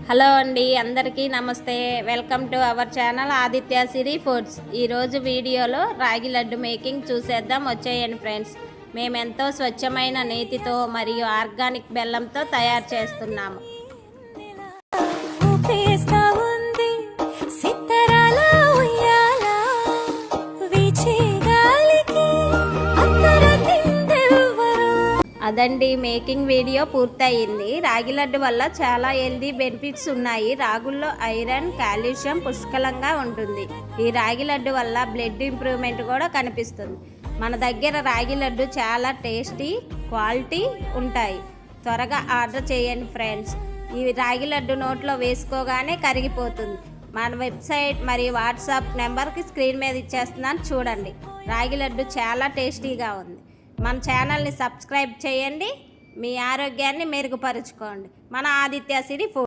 Hello అండి, అందరికీ నమస్తే. Welcome to our channel Aditya Siri foods. ఈరోజు వీడియోలో రాగి లడ్డు మేకింగ్ చూసేద్దాం. వచ్చేయండి ఫ్రెండ్స్. మేమెంతో స్వచ్ఛమైన నేతితో మరియు ఆర్గానిక్ బెల్లంతో తయారు చేస్తున్నాము. అదండి మేకింగ్ వీడియో పూర్తయింది. రాగి లడ్డు వల్ల చాలా హెల్దీ బెనిఫిట్స్ ఉన్నాయి. రాగుల్లో ఐరన్, కాల్షియం పుష్కలంగా ఉంటుంది. ఈ రాగి లడ్డు వల్ల బ్లడ్ ఇంప్రూవ్మెంట్ కూడా కనిపిస్తుంది. మన దగ్గర రాగి లడ్డు చాలా టేస్టీ, క్వాలిటీ ఉంటాయి. త్వరగా ఆర్డర్ చేయండి ఫ్రెండ్స్. ఈ రాగి లడ్డు నోట్లో వేసుకోగానే కరిగిపోతుంది. మన వెబ్సైట్ మరియు వాట్సాప్ నెంబర్కి స్క్రీన్ మీద ఇచ్చేస్తున్నాను, చూడండి. రాగి లడ్డు చాలా టేస్టీగా ఉంది. మన ఛానల్ని సబ్స్క్రైబ్ చేయండి. మీ ఆరోగ్యాన్ని మెరుగుపరుచుకోండి. మన ఆదిత్య సిరి ఫుడ్.